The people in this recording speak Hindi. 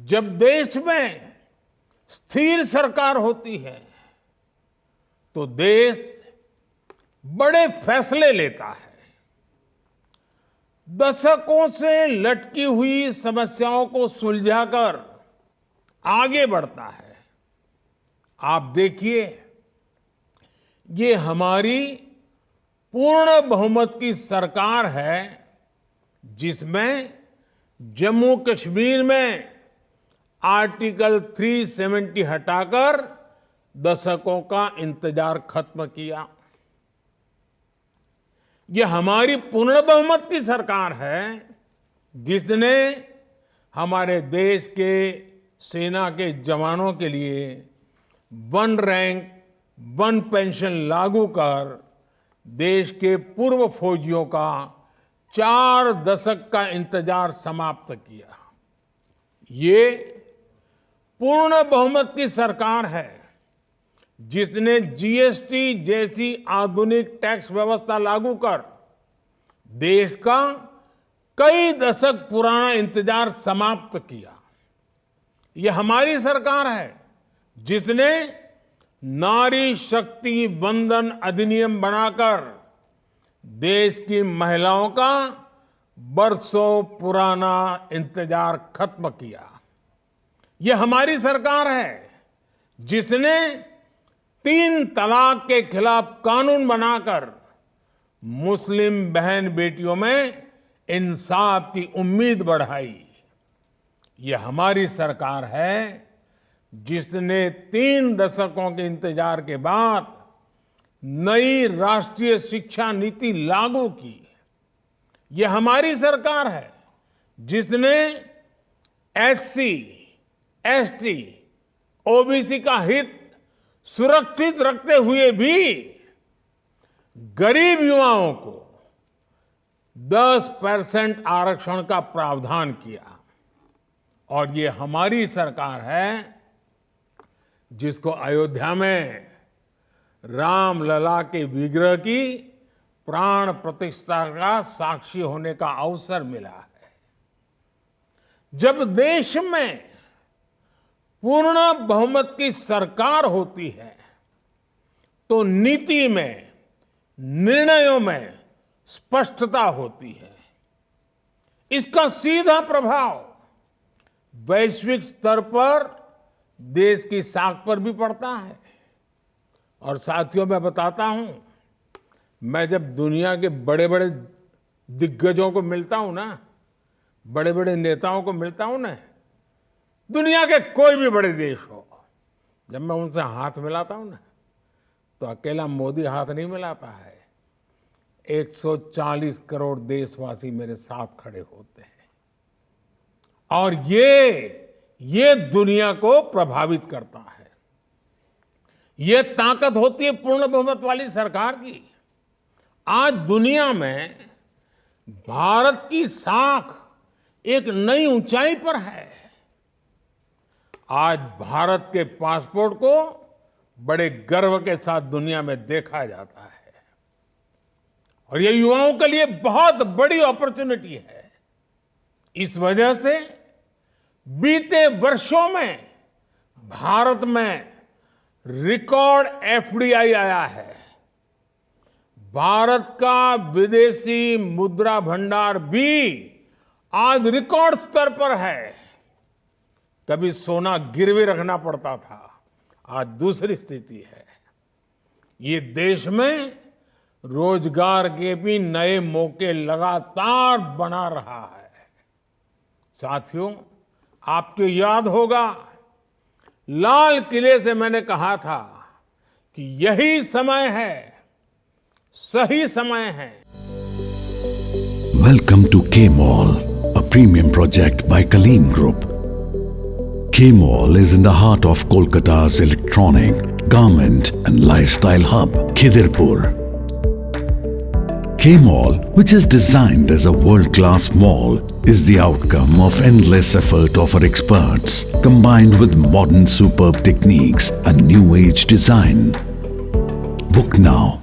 जब देश में स्थिर सरकार होती है तो देश बड़े फैसले लेता है, दशकों से लटकी हुई समस्याओं को सुलझाकर आगे बढ़ता है। आप देखिए, ये हमारी पूर्ण बहुमत की सरकार है जिसमें जम्मू कश्मीर में आर्टिकल 370 हटाकर दशकों का इंतजार खत्म किया। यह हमारी पूर्ण बहुमत की सरकार है जिसने हमारे देश के सेना के जवानों के लिए 1 रैंक 1 पेंशन लागू कर देश के पूर्व फौजियों का 4 दशक का इंतजार समाप्त किया। ये पूर्ण बहुमत की सरकार है जिसने जीएसटी जैसी आधुनिक टैक्स व्यवस्था लागू कर देश का कई दशक पुराना इंतजार समाप्त किया। यह हमारी सरकार है जिसने नारी शक्ति वंदन अधिनियम बनाकर देश की महिलाओं का बरसों पुराना इंतजार खत्म किया। यह हमारी सरकार है जिसने 3 तलाक के खिलाफ कानून बनाकर मुस्लिम बहन बेटियों में इंसाफ की उम्मीद बढ़ाई। यह हमारी सरकार है जिसने 3 दशकों के इंतजार के बाद नई राष्ट्रीय शिक्षा नीति लागू की। यह हमारी सरकार है जिसने एससी, एसटी, ओबीसी का हित सुरक्षित रखते हुए भी गरीब युवाओं को 10% आरक्षण का प्रावधान किया। और ये हमारी सरकार है जिसको अयोध्या में रामलला के विग्रह की प्राण प्रतिष्ठा का साक्षी होने का अवसर मिला है। जब देश में पूर्ण बहुमत की सरकार होती है तो नीति में, निर्णयों में स्पष्टता होती है। इसका सीधा प्रभाव वैश्विक स्तर पर देश की साख पर भी पड़ता है। और साथियों, मैं बताता हूं, मैं जब दुनिया के बड़े बड़े दिग्गजों को मिलता हूं ना, बड़े बड़े नेताओं को मिलता हूं ना, दुनिया के कोई भी बड़े देश हो, जब मैं उनसे हाथ मिलाता हूं ना, तो अकेला मोदी हाथ नहीं मिलाता है, 140 करोड़ देशवासी मेरे साथ खड़े होते हैं। और ये दुनिया को प्रभावित करता है। ये ताकत होती है पूर्ण बहुमत वाली सरकार की। आज दुनिया में भारत की साख एक नई ऊंचाई पर है। आज भारत के पासपोर्ट को बड़े गर्व के साथ दुनिया में देखा जाता है। और ये युवाओं के लिए बहुत बड़ी अपॉर्चुनिटी है। इस वजह से बीते वर्षों में भारत में रिकॉर्ड एफडीआई आया है। भारत का विदेशी मुद्रा भंडार भी आज रिकॉर्ड स्तर पर है। कभी सोना गिरवी रखना पड़ता था, आज दूसरी स्थिति है। ये देश में रोजगार के भी नए मौके लगातार बना रहा है। साथियों, आपको याद होगा, लाल किले से मैंने कहा था कि यही समय है, सही समय है। Welcome to K-Mall, a premium project by Kaleen Group. K-Mall is in the heart of Kolkata's electronic, garment and lifestyle hub, Khidirpur. K-Mall, which is designed as a world-class mall, is the outcome of endless effort of our experts, combined with modern superb techniques and new age design. Book now